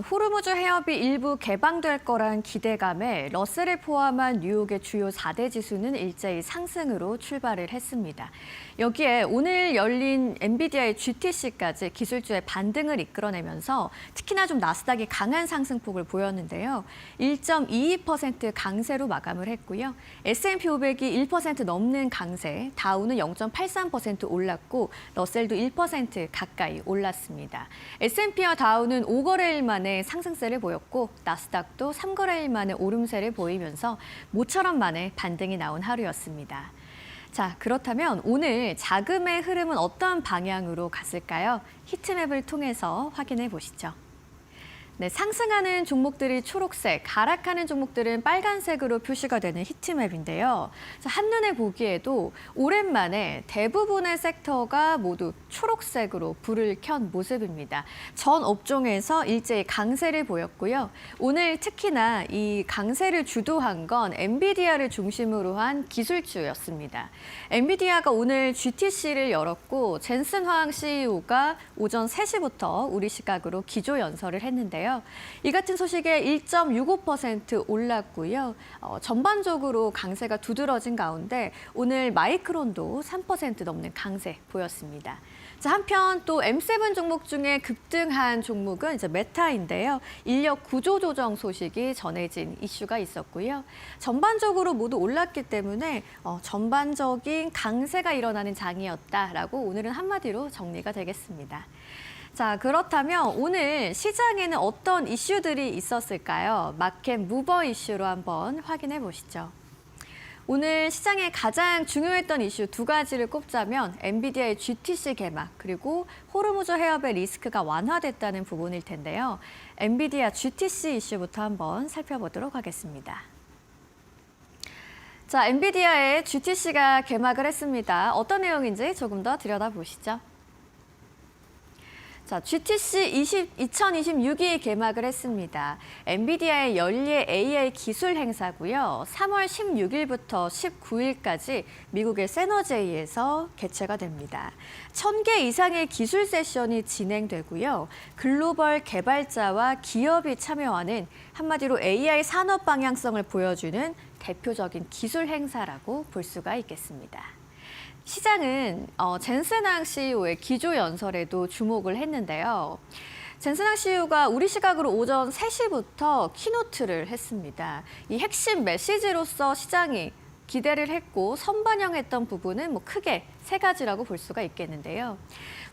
호르무즈 해협이 일부 개방될 거란 기대감에 러셀을 포함한 뉴욕의 주요 4대 지수는 일제히 상승으로 출발을 했습니다. 여기에 오늘 열린 엔비디아의 GTC까지 기술주의 반등을 이끌어내면서 특히나 좀 나스닥이 강한 상승폭을 보였는데요. 1.22% 강세로 마감을 했고요. S&P 500이 1% 넘는 강세, 다우는 0.83% 올랐고 러셀도 1% 가까이 올랐습니다. S&P와 다우는 5거래일 만에 상승세를 보였고 나스닥도 3거래일 만에 오름세를 보이면서 모처럼 만에 반등이 나온 하루였습니다. 자, 그렇다면 오늘 자금의 흐름은 어떤 방향으로 갔을까요? 히트맵을 통해서 확인해 보시죠. 네, 상승하는 종목들이 초록색, 하락하는 종목들은 빨간색으로 표시가 되는 히트맵인데요. 한눈에 보기에도 오랜만에 대부분의 섹터가 모두 초록색으로 불을 켠 모습입니다. 전 업종에서 일제히 강세를 보였고요. 오늘 특히나 이 강세를 주도한 건 엔비디아를 중심으로 한 기술주였습니다. 엔비디아가 오늘 GTC를 열었고 젠슨 화학 CEO가 오전 3시부터 우리 시각으로 기조연설을 했는데요. 이 같은 소식에 1.65% 올랐고요. 전반적으로 강세가 두드러진 가운데 오늘 마이크론도 3% 넘는 강세 보였습니다. 자, 한편 또 M7 종목 중에 급등한 종목은 이제 메타인데요. 인력 구조 조정 소식이 전해진 이슈가 있었고요. 전반적으로 모두 올랐기 때문에 전반적인 강세가 일어나는 장이었다라고 오늘은 한마디로 정리가 되겠습니다. 자, 그렇다면 오늘 시장에는 어떤 이슈들이 있었을까요? 마켓 무버 이슈로 한번 확인해 보시죠. 오늘 시장에 가장 중요했던 이슈 두 가지를 꼽자면 엔비디아의 GTC 개막 그리고 호르무즈 해협의 리스크가 완화됐다는 부분일 텐데요. 엔비디아 GTC 이슈부터 한번 살펴보도록 하겠습니다. 자, 엔비디아의 GTC가 개막을 했습니다. 어떤 내용인지 조금 더 들여다보시죠. 자, GTC 2026이 개막을 했습니다. 엔비디아의 연례 AI 기술 행사고요. 3월 16일부터 19일까지 미국의 세너제이에서 개최가 됩니다. 1000개 이상의 기술 세션이 진행되고요. 글로벌 개발자와 기업이 참여하는 한마디로 AI 산업 방향성을 보여주는 대표적인 기술 행사라고 볼 수가 있겠습니다. 시장은 젠슨 화학 CEO의 기조연설에도 주목을 했는데요. 젠슨 화학 CEO가 우리 시각으로 오전 3시부터 키노트를 했습니다. 이 핵심 메시지로서 시장이 기대를 했고 선반영했던 부분은 크게 세 가지라고 볼 수가 있겠는데요.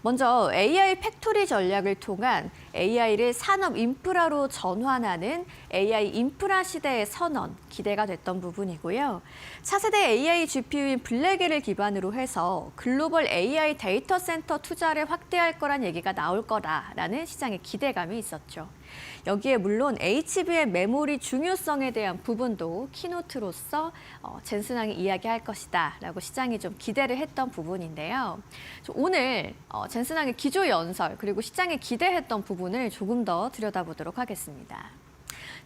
먼저 AI 팩토리 전략을 통한 AI를 산업 인프라로 전환하는 AI 인프라 시대의 선언, 기대가 됐던 부분이고요. 차세대 AI GPU인 블랙을 기반으로 해서 글로벌 AI 데이터 센터 투자를 확대할 거란 얘기가 나올 거라라는 시장의 기대감이 있었죠. 여기에 물론 HBM 메모리 중요성에 대한 부분도 키노트로서 젠슨 화학이 이야기할 것이다라고 시장이 좀 기대를 했던 부분인데요. 오늘 젠슨 화학의 기조 연설 그리고 시장이 기대했던 부분을 조금 더 들여다보도록 하겠습니다.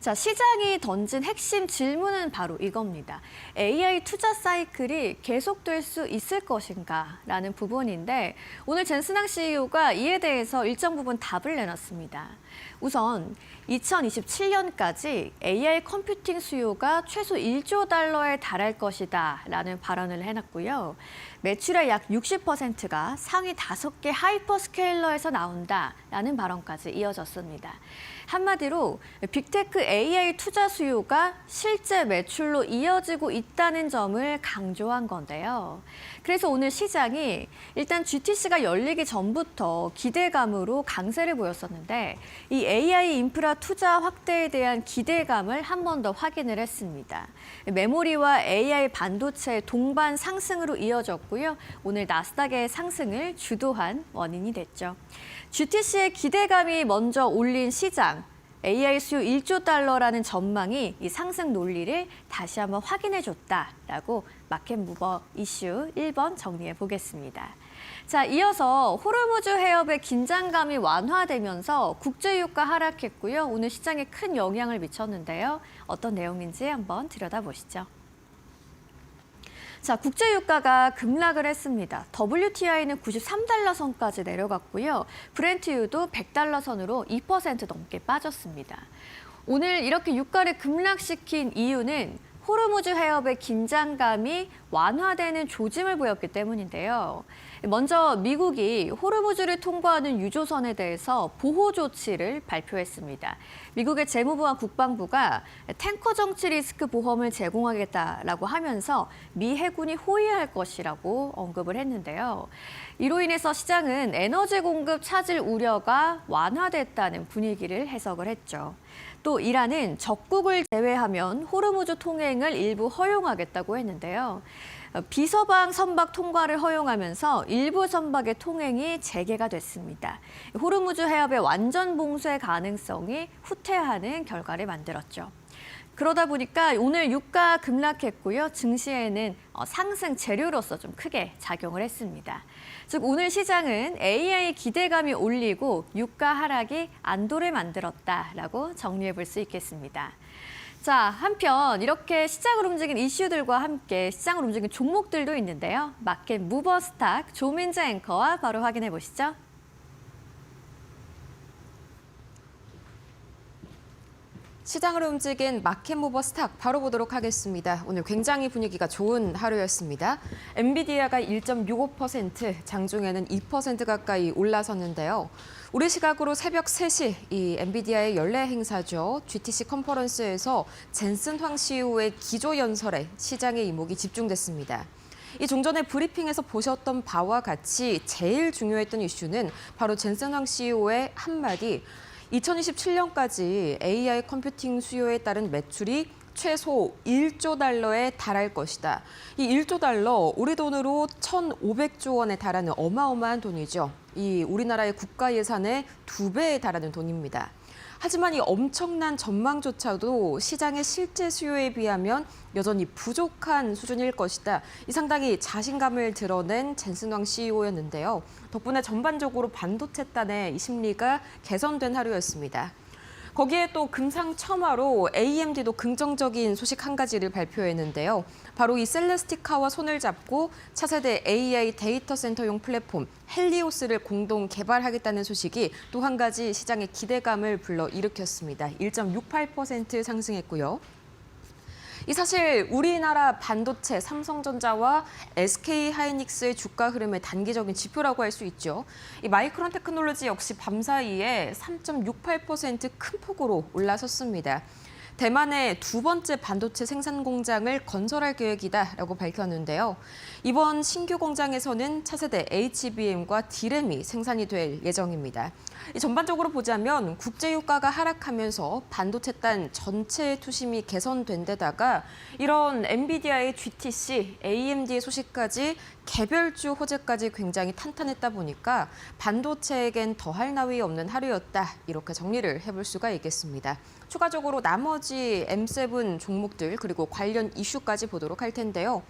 자, 시장이 던진 핵심 질문은 바로 이겁니다. AI 투자 사이클이 계속될 수 있을 것인가? 라는 부분인데 오늘 젠슨 화학 CEO가 이에 대해서 일정 부분 답을 내놨습니다. 우선 2027년까지 AI 컴퓨팅 수요가 최소 1조 달러에 달할 것이다 라는 발언을 해놨고요. 매출의 약 60%가 상위 5개 하이퍼스케일러에서 나온다라는 발언까지 이어졌습니다. 한마디로 빅테크 AI 투자 수요가 실제 매출로 이어지고 있다는 점을 강조한 건데요. 그래서 오늘 시장이 일단 GTC가 열리기 전부터 기대감으로 강세를 보였었는데 이 AI 인프라 투자 확대에 대한 기대감을 한 번 더 확인을 했습니다. 메모리와 AI 반도체 동반 상승으로 이어졌고요. 오늘 나스닥의 상승을 주도한 원인이 됐죠. GTC의 기대감이 먼저 올린 시장, AI 수요 1조 달러라는 전망이 이 상승 논리를 다시 한번 확인해줬다라고 마켓 무버 이슈 1번 정리해 보겠습니다. 자, 이어서 호르무즈 해협의 긴장감이 완화되면서 국제유가 하락했고요. 오늘 시장에 큰 영향을 미쳤는데요. 어떤 내용인지 한번 들여다보시죠. 자, 국제 유가가 급락을 했습니다. WTI는 93달러 선까지 내려갔고요. 브렌트유도 100달러 선으로 2% 넘게 빠졌습니다. 오늘 이렇게 유가를 급락시킨 이유는 호르무즈 해협의 긴장감이 완화되는 조짐을 보였기 때문인데요. 먼저 미국이 호르무즈를 통과하는 유조선에 대해서 보호 조치를 발표했습니다. 미국의 재무부와 국방부가 탱커 정치 리스크 보험을 제공하겠다라고 하면서 미 해군이 호의할 것이라고 언급을 했는데요. 이로 인해서 시장은 에너지 공급 차질 우려가 완화됐다는 분위기를 해석을 했죠. 또 이란은 적국을 제외하면 호르무즈 통행을 일부 허용하겠다고 했는데요. 비서방 선박 통과를 허용하면서 일부 선박의 통행이 재개가 됐습니다. 호르무즈 해협의 완전 봉쇄 가능성이 후퇴하는 결과를 만들었죠. 그러다 보니까 오늘 유가 급락했고요. 증시에는 상승 재료로서 좀 크게 작용을 했습니다. 즉 오늘 시장은 AI 기대감이 올리고 유가 하락이 안도를 만들었다라고 정리해 볼 수 있겠습니다. 자, 한편 이렇게 시장을 움직인 이슈들과 함께 시장을 움직인 종목들도 있는데요. 마켓 무버 스탁 조민재 앵커와 바로 확인해 보시죠. 시장을 움직인 마켓무버 스탁 바로 보도록 하겠습니다. 오늘 굉장히 분위기가 좋은 하루였습니다. 엔비디아가 1.65%, 장중에는 2% 가까이 올라섰는데요. 우리 시각으로 새벽 3시 이 엔비디아의 연례 행사죠. GTC 컨퍼런스에서 젠슨 황 CEO의 기조연설에 시장의 이목이 집중됐습니다. 이 종전의 브리핑에서 보셨던 바와 같이 제일 중요했던 이슈는 바로 젠슨 황 CEO의 한마디 2027년까지 AI 컴퓨팅 수요에 따른 매출이 최소 1조 달러에 달할 것이다. 이 1조 달러, 우리 돈으로 1,500조 원에 달하는 어마어마한 돈이죠. 이 우리나라의 국가 예산의 2배에 달하는 돈입니다. 하지만 이 엄청난 전망조차도 시장의 실제 수요에 비하면 여전히 부족한 수준일 것이다. 이 상당히 자신감을 드러낸 젠슨 황 CEO였는데요. 덕분에 전반적으로 반도체단의 이 심리가 개선된 하루였습니다. 거기에 또 금상첨화로 AMD도 긍정적인 소식 한 가지를 발표했는데요. 바로 이 셀레스티카와 손을 잡고 차세대 AI 데이터 센터용 플랫폼 헬리오스를 공동 개발하겠다는 소식이 또 한 가지 시장의 기대감을 불러일으켰습니다. 1.68% 상승했고요. 이 사실 우리나라 반도체 삼성전자와 SK하이닉스의 주가 흐름의 단기적인 지표라고 할 수 있죠. 이 마이크론 테크놀로지 역시 밤사이에 3.68% 큰 폭으로 올라섰습니다. 대만의 두 번째 반도체 생산 공장을 건설할 계획이다라고 밝혔는데요. 이번 신규 공장에서는 차세대 HBM과 D램이 생산이 될 예정입니다. 전반적으로 보자면 국제유가가 하락하면서 반도체단 전체의 투심이 개선된 데다가 이런 엔비디아의 GTC, AMD의 소식까지 개별주 호재까지 굉장히 탄탄했다 보니까 반도체에겐 더할 나위 없는 하루였다. 이렇게 정리를 해볼 수가 있겠습니다. 추가적으로 나머지 M7 종목들 그리고 관련 이슈까지 보도록 할 텐데요.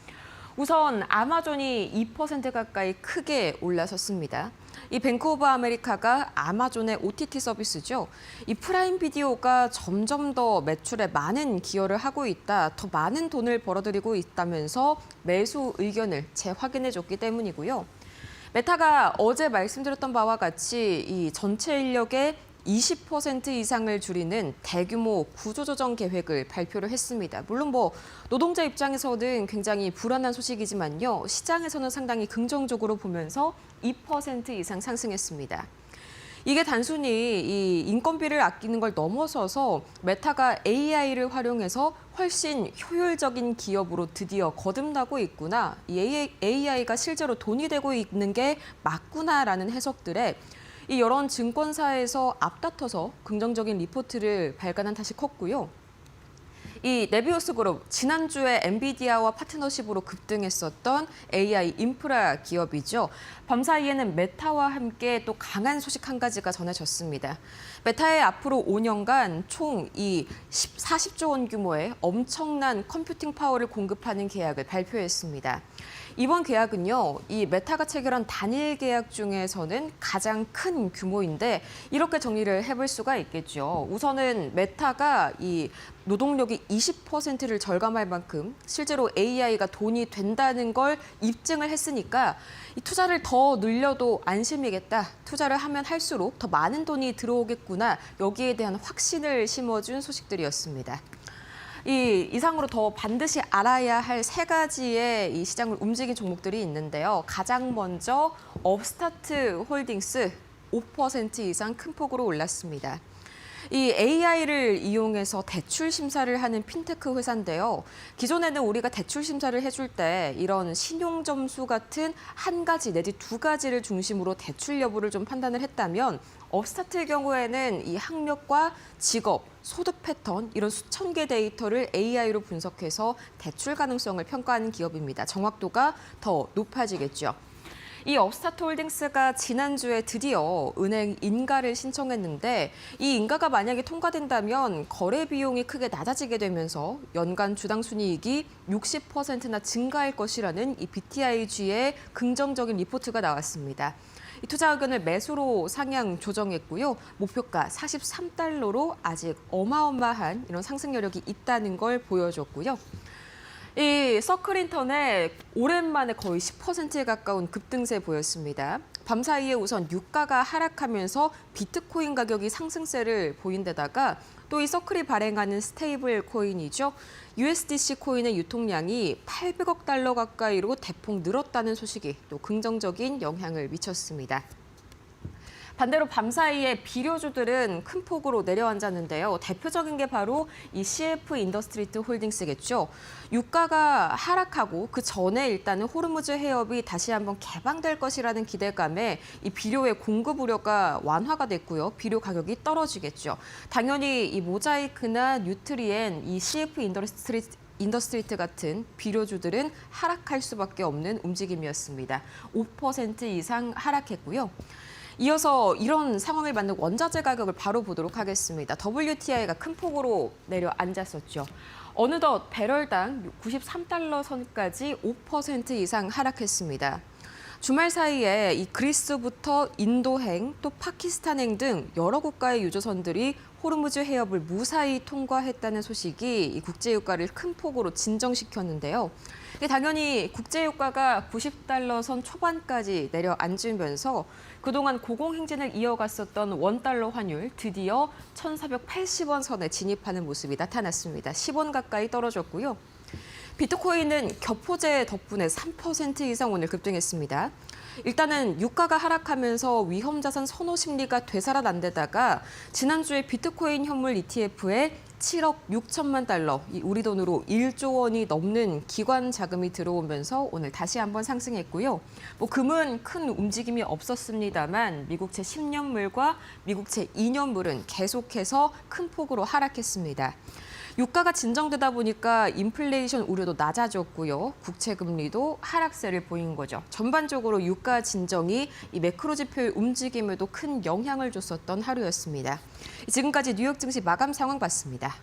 우선 아마존이 2% 가까이 크게 올라섰습니다. 이 뱅크 오브 아메리카가 아마존의 OTT 서비스죠. 이 프라임 비디오가 점점 더 매출에 많은 기여를 하고 있다. 더 많은 돈을 벌어들이고 있다면서 매수 의견을 재확인해줬기 때문이고요. 메타가 어제 말씀드렸던 바와 같이 이 전체 인력의 20% 이상을 줄이는 대규모 구조조정 계획을 발표를 했습니다. 물론 노동자 입장에서는 굉장히 불안한 소식이지만요. 시장에서는 상당히 긍정적으로 보면서 2% 이상 상승했습니다. 이게 단순히 이 인건비를 아끼는 걸 넘어서서 메타가 AI를 활용해서 훨씬 효율적인 기업으로 드디어 거듭나고 있구나. 이 AI가 실제로 돈이 되고 있는 게 맞구나라는 해석들에 이 여러 증권사에서 앞다퉈서 긍정적인 리포트를 발간한 탓이 컸고요. 이 네비우스 그룹, 지난주에 엔비디아와 파트너십으로 급등했었던 AI 인프라 기업이죠. 밤사이에는 메타와 함께 또 강한 소식 한 가지가 전해졌습니다. 메타의 앞으로 5년간 총 이 40조 원 규모의 엄청난 컴퓨팅 파워를 공급하는 계약을 발표했습니다. 이번 계약은요, 이 메타가 체결한 단일 계약 중에서는 가장 큰 규모인데 이렇게 정리를 해볼 수가 있겠죠. 우선은 메타가 이 노동력이 20%를 절감할 만큼 실제로 AI가 돈이 된다는 걸 입증을 했으니까 이 투자를 더 늘려도 안심이겠다. 투자를 하면 할수록 더 많은 돈이 들어오겠구나. 여기에 대한 확신을 심어준 소식들이었습니다. 이 이상으로 더 반드시 알아야 할 세 가지의 이 시장을 움직인 종목들이 있는데요. 가장 먼저 업스타트 홀딩스 5% 이상 큰 폭으로 올랐습니다. 이 AI를 이용해서 대출 심사를 하는 핀테크 회사인데요. 기존에는 우리가 대출 심사를 해줄 때 이런 신용 점수 같은 한 가지 내지 두 가지를 중심으로 대출 여부를 좀 판단을 했다면 업스타트의 경우에는 이 학력과 직업, 소득 패턴 이런 수천 개 데이터를 AI로 분석해서 대출 가능성을 평가하는 기업입니다. 정확도가 더 높아지겠죠. 이 업스타트 홀딩스가 지난주에 드디어 은행 인가를 신청했는데 이 인가가 만약에 통과된다면 거래 비용이 크게 낮아지게 되면서 연간 주당 순이익이 60%나 증가할 것이라는 이 BTIG의 긍정적인 리포트가 나왔습니다. 이 투자 의견을 매수로 상향 조정했고요. 목표가 43달러로 아직 어마어마한 이런 상승 여력이 있다는 걸 보여줬고요. 이 서클인턴에 오랜만에 거의 10%에 가까운 급등세 보였습니다. 밤사이에 우선 유가가 하락하면서 비트코인 가격이 상승세를 보인 데다가 또 이 서클이 발행하는 스테이블 코인이죠. USDC 코인의 유통량이 800억 달러 가까이로 대폭 늘었다는 소식이 또 긍정적인 영향을 미쳤습니다. 반대로 밤사이에 비료주들은 큰 폭으로 내려앉았는데요. 대표적인 게 바로 이 CF 인더스트리트 홀딩스겠죠. 유가가 하락하고 그 전에 일단은 호르무즈 해협이 다시 한번 개방될 것이라는 기대감에 이 비료의 공급 우려가 완화가 됐고요. 비료 가격이 떨어지겠죠. 당연히 이 모자이크나 뉴트리엔, 이 CF 인더스트리트 같은 비료주들은 하락할 수밖에 없는 움직임이었습니다. 5% 이상 하락했고요. 이어서 이런 상황을 맞는 원자재 가격을 바로 보도록 하겠습니다. WTI가 큰 폭으로 내려앉았었죠. 어느덧 배럴당 93달러 선까지 5% 이상 하락했습니다. 주말 사이에 이 그리스부터 인도행, 또 파키스탄행 등 여러 국가의 유조선들이 호르무즈 해협을 무사히 통과했다는 소식이 이 국제유가를 큰 폭으로 진정시켰는데요. 당연히 국제유가가 90달러 선 초반까지 내려앉으면서 그동안 고공행진을 이어갔었던 원달러 환율 드디어 1,480원 선에 진입하는 모습이 나타났습니다. 10원 가까이 떨어졌고요. 비트코인은 격포제 덕분에 3% 이상 오늘 급등했습니다. 일단은 유가가 하락하면서 위험자산 선호 심리가 되살아난 데다가 지난주에 비트코인 현물 ETF에 7억 6천만 달러, 우리 돈으로 1조 원이 넘는 기관 자금이 들어오면서 오늘 다시 한번 상승했고요. 금은 큰 움직임이 없었습니다만 미국채 10년물과 미국채 2년물은 계속해서 큰 폭으로 하락했습니다. 유가가 진정되다 보니까 인플레이션 우려도 낮아졌고요. 국채 금리도 하락세를 보인 거죠. 전반적으로 유가 진정이 이 매크로 지표의 움직임에도 큰 영향을 줬었던 하루였습니다. 지금까지 뉴욕 증시 마감 상황 봤습니다.